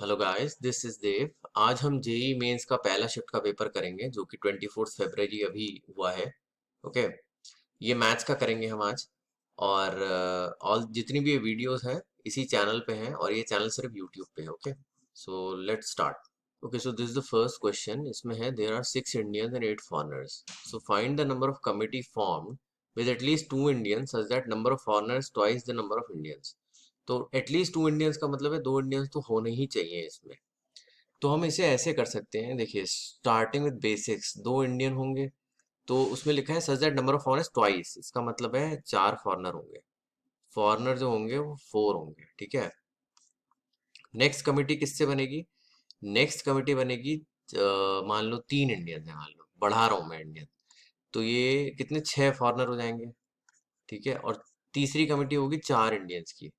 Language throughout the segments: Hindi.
हेलो गाइस, दिस इज देव। आज हम जेई मेंस का पहला शिफ्ट का पेपर करेंगे जो कि 24 फरवरी अभी हुआ है। ओके, ये मैथ्स का करेंगे हम आज। और ऑल जितनी भी ये वीडियोस हैं इसी चैनल पे हैं और ये चैनल सिर्फ यूट्यूब पे है। Okay, so let's start. Okay, so this is the first question. इसमें है there are 6 Indians and 8 foreigners, so find the number of committee formed with at least 2 Indians such that number of foreigners twice the number of Indians। तो एटलीस्ट 2 इंडियंस का मतलब है 2 इंडियंस तो होने ही चाहिए इसमें। तो हम इसे ऐसे कर सकते हैं, देखिए स्टार्टिंग विद बेसिक्स, 2 इंडियन होंगे तो उसमें लिखा है such that number of foreigners twice, इसका मतलब है 4 फॉरेनर होंगे। फॉरेनर जो होंगे वो 4 होंगे, ठीक है। नेक्स्ट कमिटी किससे बनेगी? नेक्स्ट कमिटी बनेगी मान लो 3 इंडियन है, मान लो बढ़ा रहा हूँ मैं इंडियन, तो ये कितने 6 फॉरेनर हो जाएंगे, ठीक है। और तीसरी कमेटी होगी 4 इंडियंस की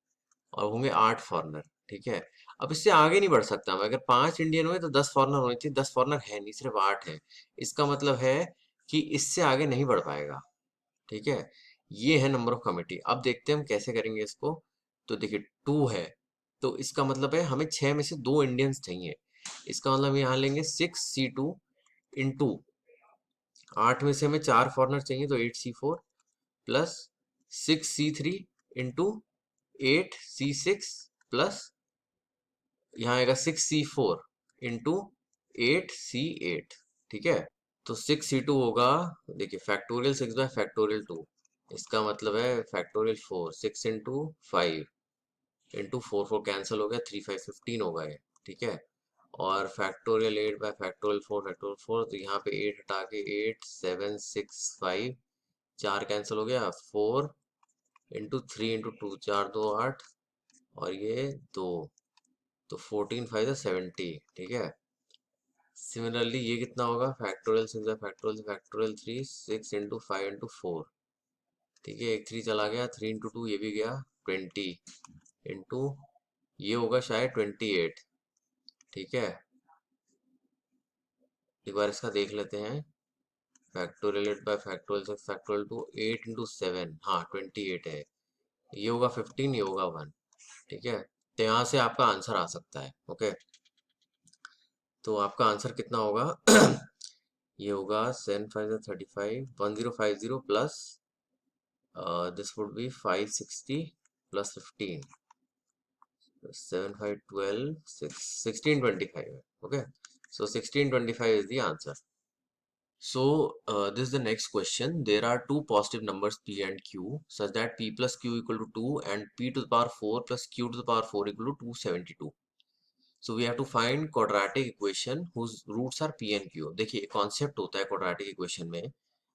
और होंगे 8 फॉरेनर, ठीक है। अब इससे आगे नहीं बढ़ सकता मैं, अगर 5 इंडियन हुए तो 10 फॉरेनर होने चाहिए, 10 फॉरेनर है नहीं, सिर्फ 8 है। इसका मतलब है कि इससे आगे नहीं बढ़ पाएगा, ठीक है। ये है नंबर ऑफ कमेटी। अब देखते हैं हम कैसे करेंगे इसको। तो देखिए 2 है, तो इसका मतलब है हमें 6 में से 2 इंडियंस चाहिए। इसका मतलब हम यहाँ लेंगे 6C2 इंटू 8 में से हमें 4 फॉरेनर चाहिए तो 8C4 plus 6C3 into 8C6 plus यहाँ आएगा 6C4 इंटू 8C8, ठीक है। तो 6C2 होगा, देखिए फैक्टोरियल 6/फैक्टोरियल 2, इसका मतलब है फैक्टोरियल 4, 6 इंटू 5 इंटू 4, 4 कैंसिल हो गया, 3 5 15 होगा ये, ठीक है। और फैक्टोरियल 8/फैक्टोरियल 4 तो यहाँ पे 8 हटा के 8 7 6 5, 4 कैंसिल हो गया, 4 इंटू 3 इंटू 2, 4 2 8 और ये 2, तो 14 5 70, ठीक है। सिमिलरली ये कितना होगा, फैक्टोरियल 6/फैक्टोरियल 6 इंटू 5 इंटू 4, ठीक है। एक 3 चला गया, 3 इंटू 2 ये भी गया, 20 इंटू ये होगा शायद 28, ठीक है। एक बार इसका देख लेते हैं। फैक्टोरियल 8/फैक्टोरियल 6 फैक्टोरियल 2, 8 इंटू 7, हाँ 28 है। ये होगा 15, ये होगा 1, ठीक है। तो यहाँ से आपका आंसर आ सकता है। ओके, तो आपका आंसर कितना होगा? ये होगा 7 5 35, 1050 plus this would B 560 plus 15, 7 5 12 6 1625 है। Okay, so 1625 is the answer. So this is the next question. There are two positive numbers p and q such that p plus q equal to 2 and p to the power 4 plus q to the power 4 equal to 272. So we have to find quadratic equation whose roots are p and q। देखिए कॉन्सेप्ट होता है quadratic equation में,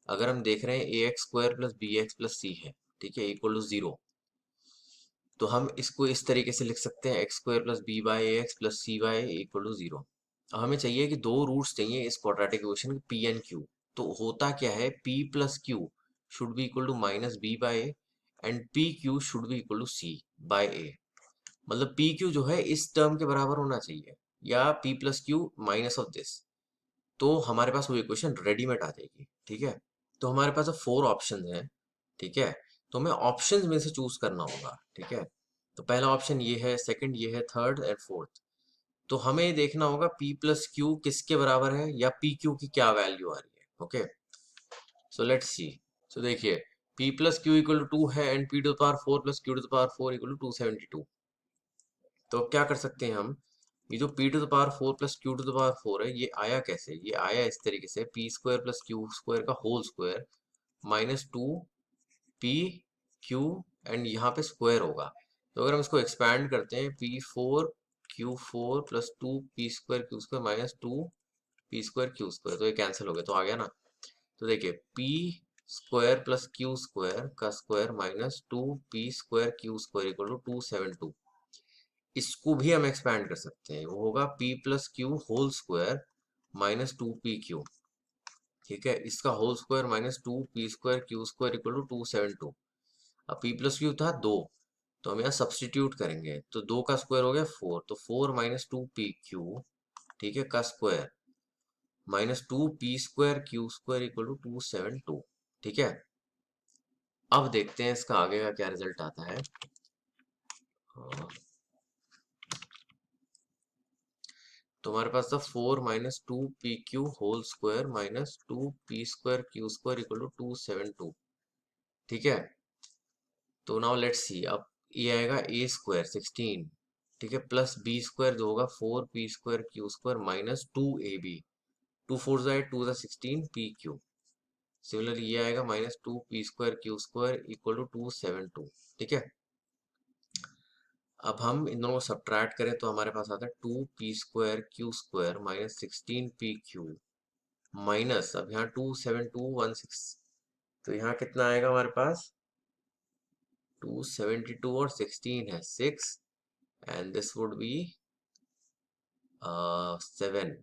अगर हम देख रहे हैं ax² plus bx plus c है, ठीक है, इक्वल टू 0, तो हम इसको इस तरीके से लिख सकते हैं x² plus B by A X plus C by equal to 0। अब हमें चाहिए कि दो रूट्स चाहिए इस क्वाड्रेटिक इक्वेशन के, p एंड q। तो होता क्या है, p plus Q should be equal to minus B by A and P Q should be equal to C by A. मतलब पी क्यू जो है इस टर्म के बराबर होना चाहिए, या P plus Q minus of this, तो हमारे पास वो इक्वेशन रेडीमेड आ जाएगी, ठीक है। तो हमारे पास अब 4 ऑप्शन हैं, ठीक है। तो हमें ऑप्शंस में से चूज करना होगा, ठीक है। तो पहला ऑप्शन ये है, सेकंड ये है, थर्ड एंड फोर्थ। तो हमें देखना होगा p प्लस क्यू किसके बराबर है या p क्यू की क्या वैल्यू आ रही है। Okay, so let's see. So देखिए p plus q equal to 2 है and p to the power 4 plus q to the power 4 equal to 272। तो अब क्या कर सकते हैं हम, ये जो p to the power 4 plus q to the power 4 है, ये आया कैसे? ये आया इस तरीके से, p² प्लस क्यू स्क्वायर का whole square minus 2p q and यहाँ पे स्क्वायर होगा। तो अगर हम इसको एक्सपैंड करते हैं, p4 q4 plus 2p² q² minus 2p² q², तो ये कैंसिल हो गया, तो आ गया ना। तो देखिए p² प्लस q² का square minus 2p² q² equal to 272। इसको भी हम एक्सपैंड कर सकते हैं, वो होगा p plus q whole square minus 2pq, ठीक है। इसका whole square minus 2p² q² equal to 272। अब p प्लस क्यू था 2, तो हम यहाँ सब्सटीट्यूट करेंगे, तो 2 का स्क्वायर हो गया 4, तो 4 माइनस 2pq, ठीक है, का square minus 2p² q² equal to 272, ठीक है। अब देखते हैं इसका आगे का क्या रिजल्ट आता है। हाँ, तो हमारे पास था 4 minus 2 PQ whole square minus 2 P² Q² equal to 272। ठीक है, तो नाउ लेट्स सी। अब ये आएगा A² 16, ठीक है, प्लस B² जो होगा 4 P² Q² minus 2AB। 2 4 to 16 PQ। Similarly ये आएगा minus 2 P² Q² equal to 272। ठीक है, अब हम इन दोनों को सब्ट्रैक्ट करें तो हमारे पास आता है 2 P² Q² minus 16 PQ minus, अब यहाँ 27216, तो यहाँ कितना आएगा हमारे पास 272 और 16 है 6, एंड दिस वुड बी 7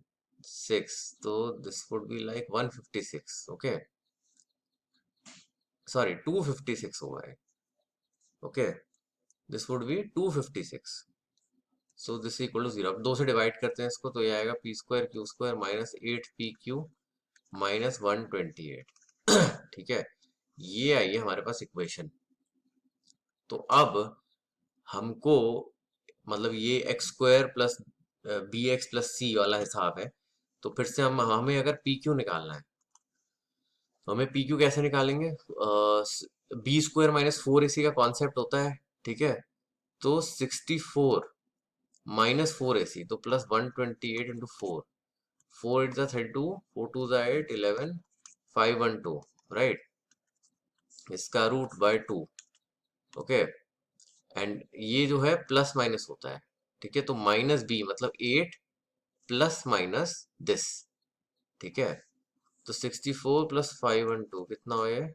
6, तो this would be like 156। Okay, sorry 256 होगा। Okay, this would be 256। So this equal to 0। अब 2 से डिवाइड करते हैं इसको, तो ये आएगा P² Q² minus 8 PQ minus 128। ठीक है, ये आई है हमारे पास इक्वेशन। तो अब हमको मतलब ये x² प्लस BX+C वाला हिसाब है, तो फिर से हमें अगर PQ निकालना है तो हमें PQ कैसे निकालेंगे? B² माइनस 4AC का कॉन्सेप्ट होता है। ठीक है, तो 64 माइनस 4AC, तो प्लस 128 इंटू 4, 4 8 जा 32, 4 2 जा 8, 11, 512, राइट, इसका रूट बाय 2। ओके, एंड ये जो है प्लस माइनस होता है। ठीक है, तो माइनस B मतलब 8 प्लस माइनस दिस। ठीक है, तो 64 प्लस 512 कितना हुआ?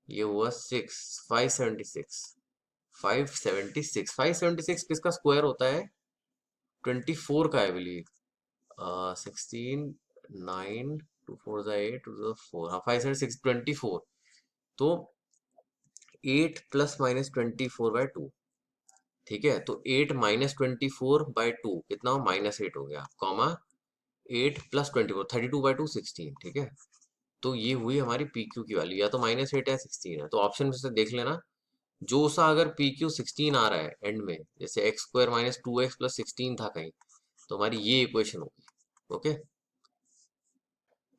ये हुआ 6, 576। 576 किसका स्क्वायर होता है? 24 का आई बिलीव। 16 9 2 4 जा 8 2 जा 4, हाँ 576 24। तो 8 प्लस माइनस 24/2। ठीक है, तो 8 माइनस 24/2 कितना हो? -8 हो गया, कॉमा 8 प्लस 24 32/2 16। ठीक है, तो ये हुई हमारी PQ की वैल्यू, या तो -8 है 16 है। तो ऑप्शन में से देख लेना, जो सा अगर PQ 16 आ रहा है एंड में, जैसे x² माइनस 2x प्लस 16 था कहीं, तो हमारी ये इक्वेशन होगी। Okay,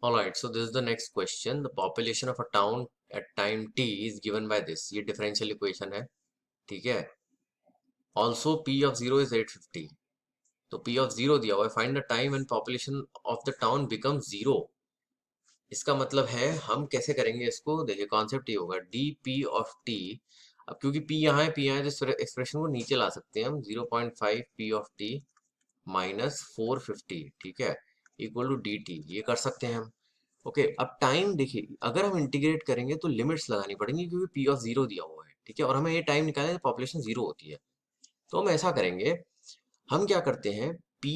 alright, so this is the next question. The population of a town at time t is given by this, ये डिफरेंशियल इक्वेशन है। ठीक है, also P of 0 is 850, तो P of 0 दिया हुआ है, find the time and population of the town become 0। इसका मतलब है हम कैसे करेंगे इसको? देखिए कॉन्सेप्ट ये होगा dP ऑफ t। अब क्योंकि P यहाँ है, P यहाँ है, तो एक्सप्रेशन को नीचे ला सकते हैं हम, 0.5 P ऑफ t माइनस 450। ठीक है, इक्वल टू dt, ये कर सकते हैं हम। ओके, अब टाइम देखिए, अगर हम इंटीग्रेट करेंगे तो लिमिट्स लगानी पड़ेंगी, क्योंकि P ऑफ 0 दिया हुआ है। ठीक है, और हमें ये टाइम निकालना है पॉपुलेशन 0 होती है। तो हम ऐसा करेंगे, हम क्या करते हैं, P,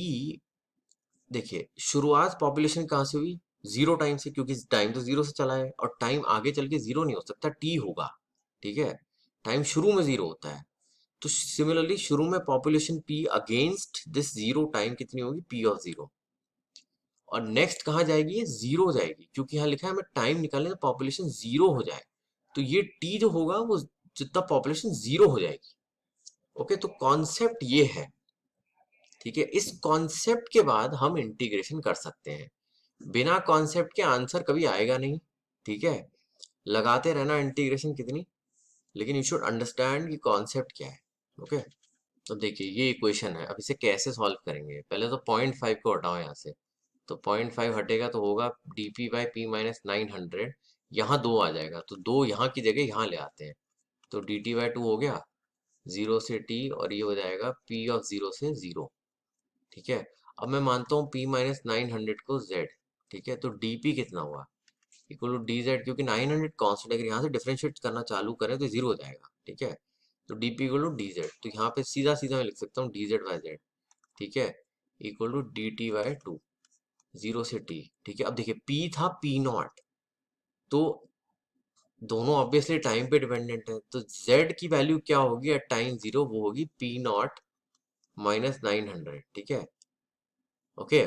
देखिए शुरुआत पॉपुलेशन कहाँ से हुई? 0 टाइम से, क्योंकि टाइम तो 0 से चला है, और टाइम आगे चल के 0 नहीं हो सकता, t होगा। ठीक है, टाइम शुरू में 0 होता है। तो सिमिलरली शुरू में population P against this 0 time कितनी होगी? P of 0। और नेक्स्ट कहाँ जाएगी? ये 0 जाएगी, क्योंकि यहाँ लिखा है हमें टाइम निकालने तो पॉपुलेशन 0 हो जाए, तो ये t जो होगा वो जितना पॉपुलेशन 0 हो जाएगी। ओके, तो कॉन्सेप्ट ये है। ठीक है, इस कॉन्सेप्ट के बाद हम इंटीग्रेशन कर सकते हैं। बिना कॉन्सेप्ट के आंसर कभी आएगा नहीं। ठीक है, लगाते रहना इंटीग्रेशन कितनी, लेकिन यू शुड अंडरस्टैंड कि कॉन्सेप्ट क्या है। ओके, तो देखिए ये इक्वेशन है, अब इसे कैसे सॉल्व करेंगे? पहले तो 0.5 को हटाओ यहाँ से, तो 0.5 हटेगा तो होगा dP/P-900। यहाँ 2 आ जाएगा, तो 2 यहाँ की जगह यहाँ ले आते हैं, तो dt/2 हो गया 0 से t, और ये हो जाएगा P ऑफ 0 से 0। ठीक है, अब मैं मानता हूँ P-900 को z। ठीक है, तो dP कितना हुआ? इक्वल टू dz, क्योंकि 900 कांस्टेंट, अगर यहाँ से डिफरेंशिएट करना चालू करें तो 0 हो जाएगा। ठीक है, तो dP इक्वल टू dz, तो यहाँ पे सीधा सीधा मैं लिख सकता हूँ dz/z। ठीक है, इक्वल टू dt/2, 0 से t। ठीक है, अब देखिए P था P0, तो दोनों ऑब्वियसली टाइम पे डिपेंडेंट है, तो z की वैल्यू क्या होगी एट टाइम 0? वो होगी P0 माइनस 900। ठीक है, ओके,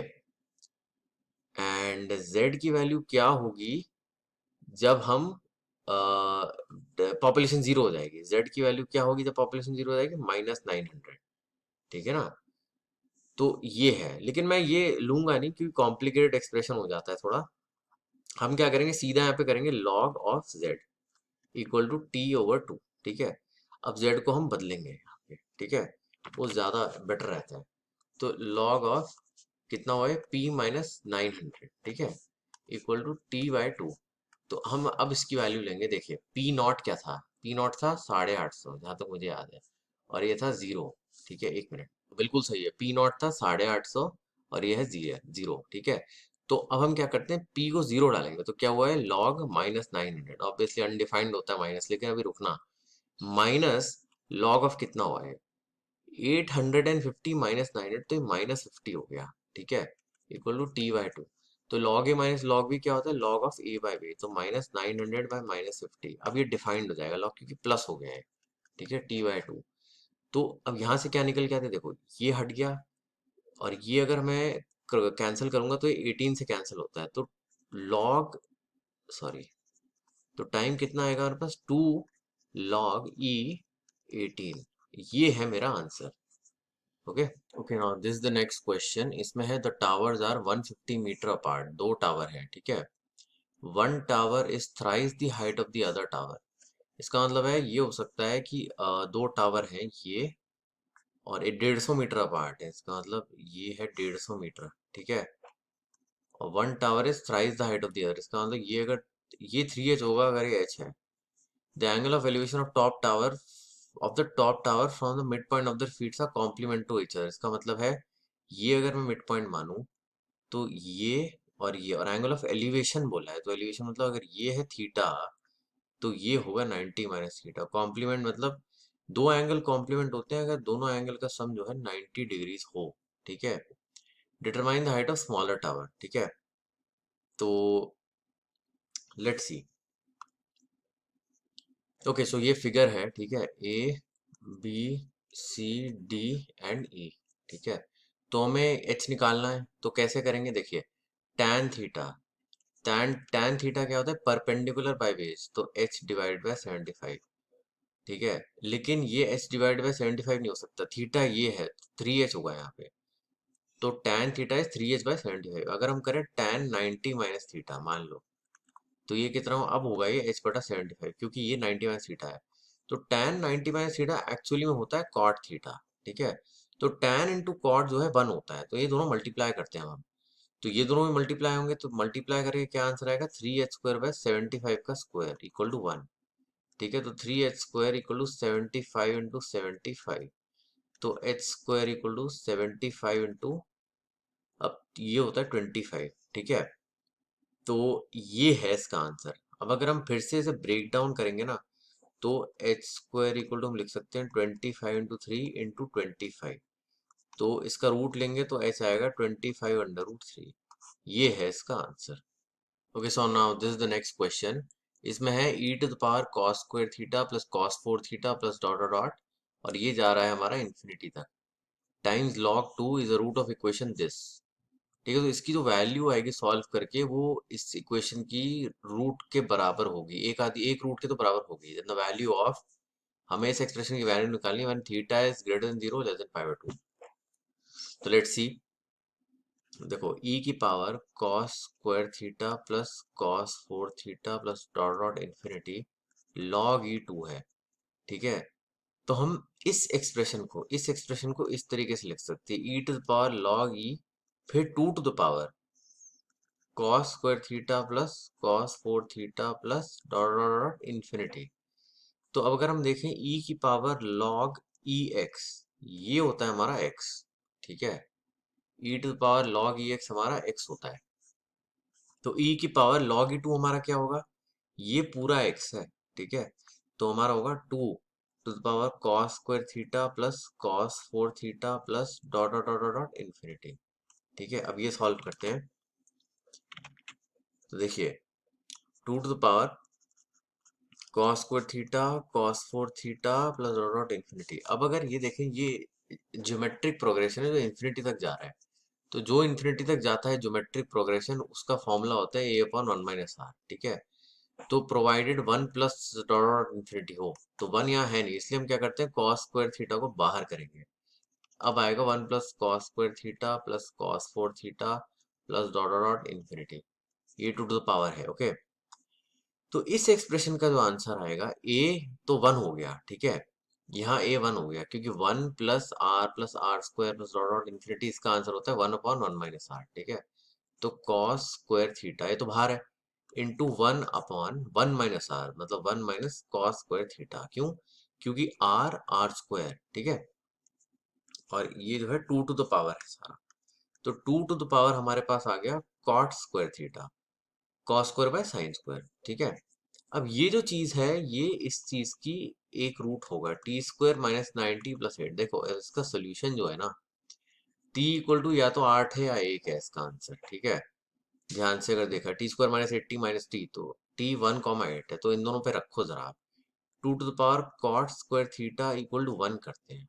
एंड z की वैल्यू क्या होगी जब हम पॉपुलेशन 0 हो जाएगी? z की वैल्यू क्या होगी जब पॉपुलेशन 0 हो जाएगी? -900। ठीक है ना, तो ये है, लेकिन मैं ये लूंगा नहीं क्योंकि कॉम्प्लिकेटेड एक्सप्रेशन हो जाता है थोड़ा। हम क्या करेंगे, सीधा यहाँ पे करेंगे log of z equal to t over two. ठीक है, अब z को हम बदलेंगे यहाँ पे, ठीक है, वो ज्यादा बेटर रहता है। तो log ऑफ कितना हुआ है, p माइनस 900, ठीक है, equal to t by two. तो हम अब इसकी वैल्यू लेंगे। देखिए पी नॉट क्या था, पी नॉट था 850 जहाँ तक मुझे याद है, और ये था जीरो। ठीक है, एक मिनट, बिल्कुल सही है, पी नॉट था 850 और ये है जीरो। ठीक है, तो अब हम क्या करते हैं, पी को जीरो डालेंगे तो क्या हुआ है, लॉग माइनस 900। ऑब्वियसली अनडिफाइंड होता है माइनस, लेकिन अभी रुकना, माइनस लॉग ऑफ कितना हुआ है, 850 माइनस 900, तो ये माइनस 50 हो गया। ठीक है, equal to t by two. तो log a minus log b क्या होता है, log of a by b. तो माइनस 900 बाई माइनस 50, अब ये डिफाइंड हो जाएगा लॉग, क्योंकि प्लस हो गया है। ठीक है, टी बाई टू। तो अब यहाँ से क्या निकल के आता है, देखो ये हट गया, और ये अगर मैं कैंसिल करूंगा तो ये 18 से कैंसिल होता है। तो लॉग, सॉरी, तो टाइम कितना आएगा हमारे पास, 2 लॉग ई 18। ये है मेरा answer. Okay. Okay, now this is the next question. इसमें है the towers are 150 metre apart. दो टावर हैं, ठीक है, one tower is thrice the height of the other tower. इसका मतलब है, ये हो सकता है कि दो टावर हैं ये, और ये 150 मीटर अपार्ट है। इसका मतलब ये है 150 मीटर, ठीक है, और one tower is thrice the height of the other. इसका मतलब ये अगर ये 3h होगा अगर ये h है। The angle of elevation of the top tower from the mid point of the feet are complement to each other. इसका मतलब है, ये अगर मैं मिड पॉइंट मानूं तो ये और एंगल ऑफ एलिवेशन बोला है, तो एलिवेशन मतलब अगर ये है थीटा, तो ये होगा 90 माइनस थीटा। कॉम्प्लीमेंट मतलब दो एंगल कॉम्प्लीमेंट होते हैं अगर दोनों एंगल का सम जो है 90 डिग्रीज हो। ठीक है, determine the height of smaller tower. ठीक है, तो लेट्स सी। ओके, सो ये फिगर है, ठीक है, A B C D and E. ठीक है, तो हमें एच निकालना है, तो कैसे करेंगे, देखिए, tan थीटा, tan थीटा क्या होता है, परपेंडिकुलर बाय बेस, तो h डिवाइड बाय 75। ठीक है, लेकिन ये h डिवाइड बाय 75 नहीं हो सकता, थीटा ये है, 3h होगा यहाँ पे। तो tan theta is 3h bye 75। अगर हम करें tan 90 माइनस थीटा मान लो, तो ये कितना अब होगा, ये h बटा 75, क्योंकि ये 90 माइनस थीटा है। तो tan 90 माइनस थीटा एक्चुअली में होता है cot थीटा। ठीक है, तो tan इंटू कॉट जो है 1 होता है, तो ये दोनों मल्टीप्लाई करते हैं हम। तो ये दोनों में मल्टीप्लाई होंगे, तो मल्टीप्लाई करके क्या आंसर आएगा, 3h² बाय 75 का स्क्वायर इक्वल टू 1। ठीक है, तो 3h² इक्वल टू 75 इंटू 75, तो h² इक्वल टू 75 इंटू, अब ये होता है 25। ठीक है, तो ये है इसका आंसर। अब अगर हम फिर से इसे ब्रेक डाउन करेंगे ना, तो h² इक्वल टू हम लिख सकते हैं 25 इंटू 3 इंटू 25। तो इसका रूट लेंगे तो h आएगा 25 अंडर रूट 3। ये है इसका answer. Okay, so now this is the next question. इसमें है E to the power cos square theta plus cos 4 theta plus dot dot dot, और ये जा रहा है हमारा इन्फिनिटी तक, times log 2 is the root of equation this. ठीक है, तो इसकी जो वैल्यू आएगी सॉल्व करके, वो इस इक्वेशन की रूट के बराबर होगी, एक आधी एक रूट के तो बराबर होगी। द वैल्यू ऑफ, हमें इस एक्सप्रेशन की वैल्यू निकालनी है when theta is greater than 0 less than 5/2। तो लेट्स सी। देखो e की power cos square theta plus cos 4 theta plus dot dot infinity log e2 है। ठीक है, तो हम इस एक्सप्रेशन को इस तरीके से लिख सकते हैं, e to the power log e, फिर 2 to the power cos square theta plus cos 4 theta plus dot dot dot infinity. तो अब अगर हम देखें e की पावर log e x, ये होता है हमारा x। ठीक है, e to the power log e x हमारा x होता है। तो e की पावर log e2 हमारा क्या होगा, ये पूरा x है। ठीक है, तो हमारा होगा 2 to the power cos square theta plus cos 4 theta plus dot dot dot dot infinity. ठीक है, अब ये सॉल्व करते हैं। तो देखिए, 2 to the power cos square theta cos 4 theta plus dot dot infinity. अब अगर ये देखें, ये ज्योमेट्रिक प्रोग्रेशन है जो इन्फिनिटी तक जा रहा है, तो जो इन्फिनिटी तक जाता है ज्योमेट्रिक प्रोग्रेशन, उसका फॉर्मूला होता है a/1 - r। ठीक है, तो provided 1 plus dot dot infinity हो, तो 1 यहाँ है नहीं, इसलिए हम क्या करते हैं, cos स्क्वायर थीटा को बाहर करेंगे। अब आएगा 1 plus cos square theta plus cos 4 theta plus dot dot dot infinity, ये टू द पावर है। ओके, तो इस एक्सप्रेशन का जो आंसर आएगा ए, तो 1 हो गया, ठीक है, यहाँ ए 1 हो गया, क्योंकि 1 plus r square plus dot dot infinity, इसका आंसर होता है 1 अपॉन 1 माइनस आर, ठीक है। तो कॉस स्क्वायर थीटा, ये तो बाहर है, इंटू 1 अपॉन 1 माइनस आर, मतलब 1 माइनस कॉस स्क्वायर थीटा, क्यों, क्योंकि आर आर स्क्वायर, ठीक है, और ये जो है 2 टू द पावर है सारा, तो 2 टू द पावर हमारे पास आ गया cot square theta, cos square by sine square, ठीक है। अब ये जो चीज है, ये इस चीज की एक रूट होगा, टी स्क्वायर माइनस 90 + 8। देखो इसका सोल्यूशन जो है ना, टी इक्वल टू या तो 8 है या 1 है इसका आंसर, ठीक है। ध्यान से अगर देखा, T square minus 80 minus T, तो टी 1, 8 है, तो इन दोनों पे रखो जरा आप, 2 to the power cot square theta equal to 1 करते हैं,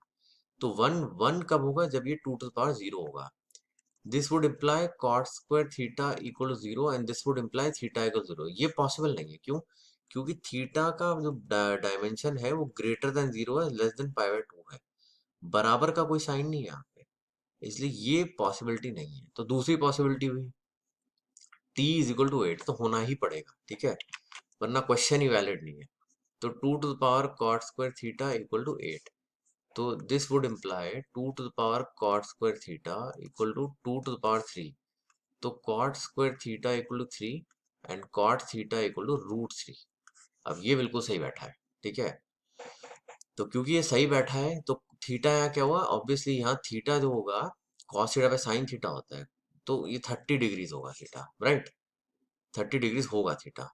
तो 1 1 कब होगा, जब ये 2 टू द पावर 0 होगा। This would imply cot square theta equal to 0 and this would imply theta equal 0। ये पॉसिबल नहीं है, क्यों, क्योंकि थीटा का जो डायमेंशन है वो ग्रेटर देन 0 है, लेस देन पाई बाय 2 है, बराबर का कोई साइन नहीं है यहाँ पे, इसलिए ये पॉसिबिलिटी नहीं है। तो दूसरी पॉसिबिलिटी हुई t इज इक्वल टू 8, तो होना ही पड़ेगा, ठीक है, वरना क्वेश्चन ही वैलिड नहीं है। तो 2 to the power cot square theta equal to 8, तो this would imply 2 to the power cot square theta equal to 2 to the power 3, तो cot square theta equal to 3 and cot theta equal to √3। अब ये बिल्कुल सही बैठा है, ठीक है, तो क्योंकि ये सही बैठा है, तो थीटा यहाँ क्या हुआ, ऑब्वियसली यहाँ थीटा जो होगा कॉस थीटा पे साइन थीटा होता है, तो ये 30 डिग्रीज होगा थीटा, राइट, 30 डिग्रीज होगा थीटा।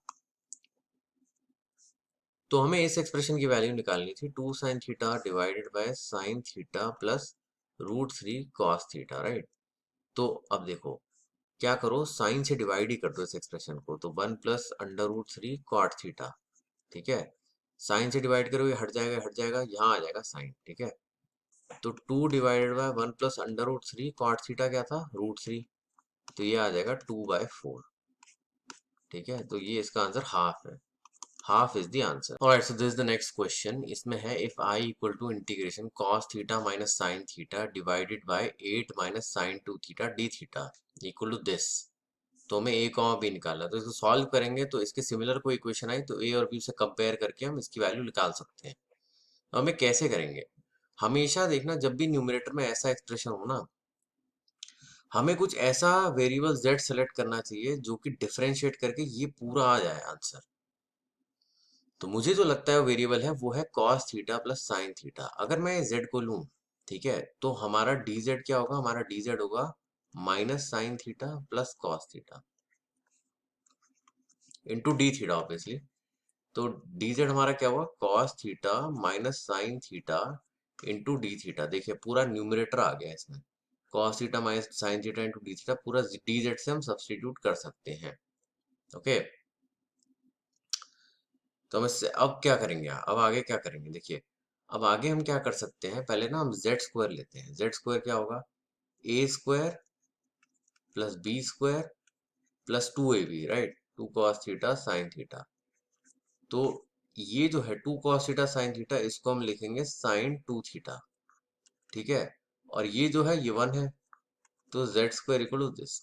तो हमें इस एक्सप्रेशन की वैल्यू निकालनी थी, 2 sign theta divided by sine theta plus √3 cos theta, right. तो अब देखो क्या करो, साइन से डिवाइड ही कर दो इस एक्सप्रेशन को, तो 1 प्लस अंडर √3 कॉट थीटा, ठीक है, साइन से डिवाइड करो, ये हट जाएगा, यहाँ आ जाएगा साइन, ठीक है। तो 2 divided by 1 plus under √3 cot theta क्या था, √3, तो ये आ जाएगा 2/4, ठीक है, तो ये इसका आंसर हाफ है, half is the answer. Alright, so this is the next question, इसमें है if I equal to integration cos theta minus sine theta divided by 8 minus sine 2 theta d theta equal to this, तो हमें ए कॉमा बी निकालना है, तो इसको सॉल्व करेंगे तो इसके सिमिलर कोई इक्वेशन आई तो ए और बी से कंपेयर करके हम इसकी वैल्यू निकाल सकते हैं। तो हमें कैसे करेंगे, हमेशा देखना जब भी न्यूमरेटर में ऐसा एक्सप्रेशन हो ना, हमें कुछ ऐसा वेरिएबल z सेलेक्ट करना चाहिए जो कि डिफरेंशिएट करके ये पूरा आ जाए आंसर। तो मुझे जो लगता है वेरिएबल है वो है cos theta plus sine theta. अगर मैं z को लूं, ठीक है, तो हमारा dz क्या होगा, हमारा dz होगा minus sine theta plus cos theta into D theta obviously. तो dz हमारा क्या हुआ, cos theta minus sine theta into D theta. देखिए पूरा न्यूमरेटर आ गया इसमें, cos theta minus sine theta into D theta, पूरा dz से हम सब्सटीट्यूट कर सकते हैं। ओके, तो हम इससे अब क्या करेंगे, अब आगे क्या करेंगे, देखिए अब आगे हम क्या कर सकते हैं, पहले ना हम जेड स्क्वायर लेते हैं। जेड स्क्वायर क्या होगा, A square plus B square plus 2ab, right, 2 cos theta sine theta. तो ये जो है 2 cos थीटा साइन थीटा, इसको हम लिखेंगे साइन 2 थीटा, ठीक है, और ये जो है ये 1 है, तो z square equal to this.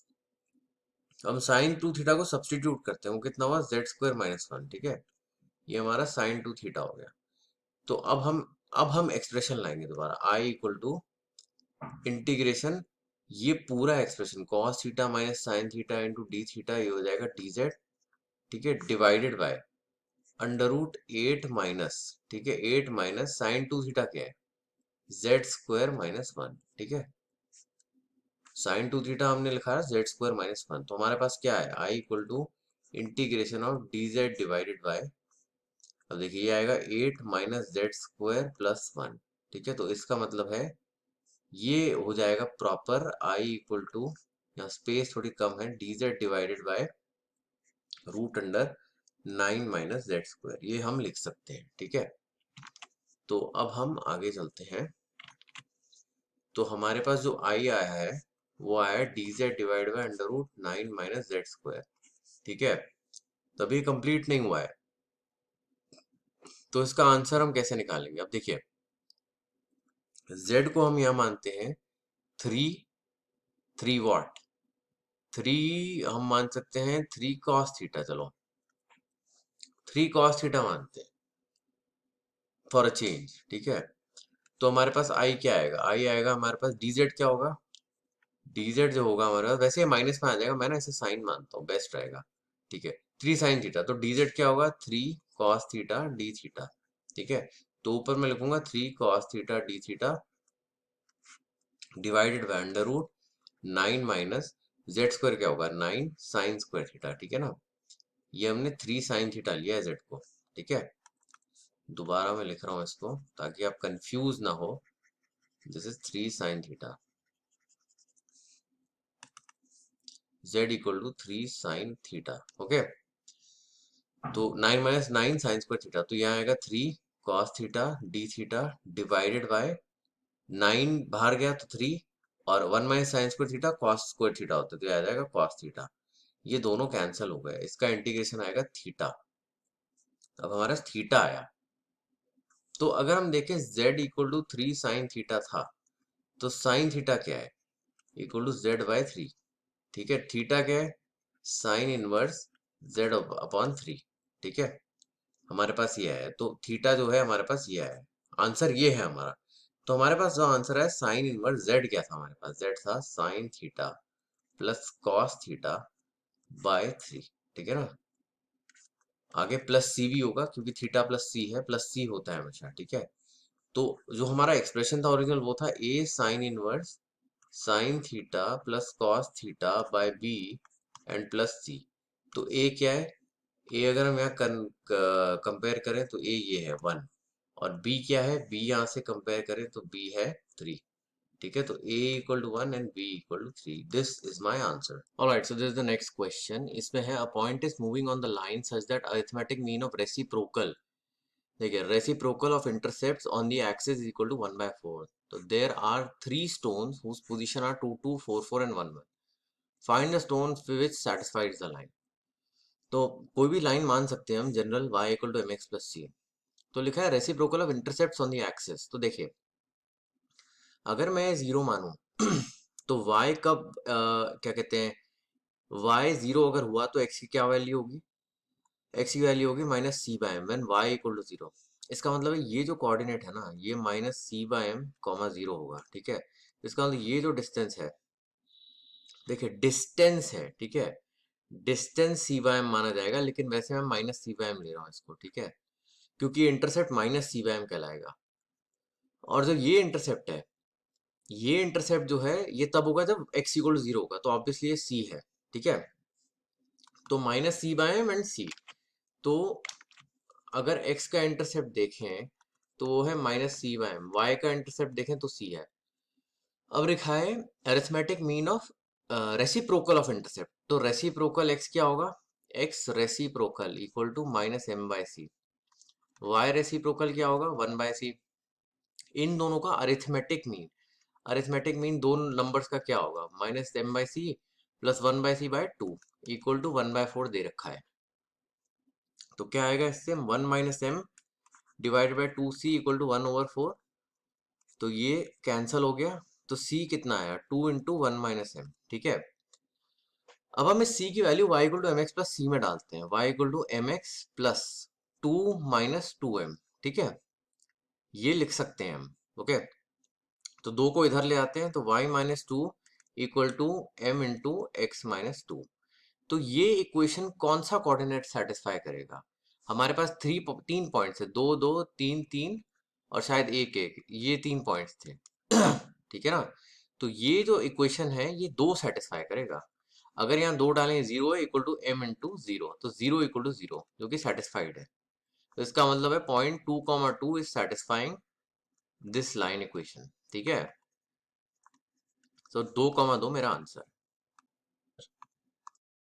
हम साइन 2 थीटा को सब्सटीट्यूट करते हैं, वो कितना हुआ, जेड स्क्वायर माइनस 1, ठीक है, ये हमारा साइन 2 थीटा हो गया। तो अब हम एक्सप्रेशन लाएंगे दोबारा, आई इक्वल टू इंटीग्रेशन, ये पूरा expression cos theta minus sine theta into D theta, ये हो जाएगा dz, ठीक है, डिवाइडेड बाय अंडर √8 माइनस, ठीक है, 8 माइनस साइन 2 थीटा क्या है, जेड स्क्वायर माइनस 1, ठीक है, साइन 2 थीटा हमने लिखा है जेड स्क्वायर माइनस 1, तो हमारे पास क्या है, I equal to integration of dz divided by, अब देखिए ये आएगा 8 माइनस जेड स्क्वायर प्लस 1, ठीक है, तो इसका मतलब है ये हो जाएगा प्रॉपर आई इक्वल टू, यहाँ स्पेस थोड़ी कम है, dz divided bye √9 minus z square, ये हम लिख सकते हैं, ठीक है। तो अब हम आगे चलते हैं, तो हमारे पास जो आई आया है वो आया है dz divide by √9 minus z square, ठीक है, तभी कंप्लीट नहीं हुआ है, तो इसका आंसर हम कैसे निकालेंगे, अब देखिए z को हम यहाँ मानते हैं 3 वॉट, 3 हम मान सकते हैं 3 cos थीटा, चलो 3 cos थीटा मानते हैं फॉर अ चेंज, ठीक है। तो हमारे पास आई क्या आएगा, आई आएगा हमारे पास dz क्या होगा, dz जो होगा हमारे पास, वैसे माइनस में आ जाएगा, मैं ना इसे साइन मानता हूँ, बेस्ट रहेगा, ठीक है। 3 sin थीटा, तो dz क्या होगा 3 cos थीटा d थीटा, ठीक है। तो ऊपर मैं लिखूंगा 3 cos theta d theta divided by under root 9 minus z square क्या होगा 9 साइन स्क्वायर थीटा, ठीक है ना। ये हमने 3 साइन थीटा लिया है जेड को, ठीक है। दोबारा मैं लिख रहा हूँ इसको ताकि आप कंफ्यूज ना हो, this is 3 sine theta, z equal to 3 sine theta, okay. तो 9 माइनस 9 साइन स्क्वायर थीटा, तो यहाँ आएगा 3 cos theta d theta divided bye 9 बाहर गया तो 3, और 1 minus sine square theta cos square theta होता है, तो ये आ जाएगा cos थीटा। ये दोनों कैंसिल हो गए, इसका इंटीग्रेशन आएगा थीटा। अब हमारा थीटा आया, तो अगर हम देखें z equal to 3 sine theta था, तो साइन थीटा क्या है इक्वल टू z बाय 3, ठीक है। थीटा क्या है साइन इनवर्स z अपॉन 3, ठीक है। हमारे पास ये है, तो थीटा जो है हमारे पास ये है, आंसर ये है हमारा। तो हमारे पास जो आंसर है साइन इनवर्स z क्या था हमारे पास, z था sign theta plus cos theta bye 3, ठीक है ना। आगे प्लस सी भी होगा क्योंकि थीटा प्लस सी है, प्लस सी होता है हमेशा, ठीक है। तो जो हमारा एक्सप्रेशन था ओरिजिनल वो था a sine inverse sine theta plus cos theta by b and plus सी। तो a क्या है, a अगर हम यहाँ कंपेयर करें तो a ये है 1, और b क्या है, b यहाँ से कंपेयर करें तो b है 3, ठीक है। तो a equal to 1 and b equal to 3, this is my answer. Alright, so this is the next question. इसमें है a point is moving on the line such that arithmetic mean of reciprocal, देखिए reciprocal of intercepts on the axis is equal to 1/4। तो there are 3 stones whose position are 2 2 4 4 and 1 1, find the stone which satisfies the line। तो कोई भी लाइन मान सकते हैं हम general y equal to m x plus सी। तो लिखा है reciprocal of intercepts on the axis. तो देखिए अगर मैं 0 मानूं तो y कब क्या कहते हैं, y 0 अगर हुआ तो x की क्या वैल्यू होगी, x की वैल्यू होगी minus c by m when y equal to 0। इसका मतलब है ये जो कोऑर्डिनेट है ना, ये minus c by M comma 0 होगा, ठीक है। इसका मतलब ये जो डिस्टेंस है, देखिए डिस्टेंस है, ठीक है, डिस्टेंस सी बाय एम माना जाएगा, लेकिन वैसे मैं माइनस सी बाय एम ले रहा हूँ इसको, ठीक है, क्योंकि intercept minus c by M कहलाएगा। और जो ये इंटरसेप्ट है, ये इंटरसेप्ट जो है ये तब होगा जब x इक्वल टू 0 होगा, तो ऑब्वियसली ये c है, ठीक है। तो minus c by m and c. तो अगर x का इंटरसेप्ट देखें तो वो है minus c by m, y का इंटरसेप्ट देखें तो c है। अब लिखा है arithmetic mean of reciprocal of intercept. तो रेसिप्रोकल x क्या होगा, x reciprocal equal to minus m by c, y reciprocal क्या होगा 1 बाय सी। इन दोनों का अरिथमेटिक मीन, अरिथमेटिक मीन दो नंबर्स का क्या होगा, minus m by c plus 1 by c by 2 equal to 1/4 दे रखा है। तो क्या आएगा इससे, 1 minus m divide by 2c equal to 1/4। तो ये कैंसल हो गया, तो c कितना आया 2 इंटू 1 माइनस एम, ठीक है। अब हम इस c की value y equal to m x plus c में डालते हैं, y equal to m x plus 2 minus 2m, ठीक है, ये लिख सकते हैं हम, ओके। तो दो को इधर ले आते हैं, तो y minus 2 equal to m into x minus 2। तो ये इक्वेशन कौन सा कोऑर्डिनेट सेटिस्फाई करेगा, हमारे पास 3 पॉइंट्स है, 2 2 3 3 और शायद 1 1, ये 3 पॉइंट्स थे ठीक है ना। तो ये जो इक्वेशन है ये दो सेटिस्फाई करेगा। अगर यहाँ दो डालें 0 है इक्वल टू एम इंटू 0, तो 0 इक्वल टू 0 जो कि सेटिस्फाइड है। तो इसका मतलब है point 2,2 is satisfying this line equation, ठीक है। तो 2,2 मेरा आंसर।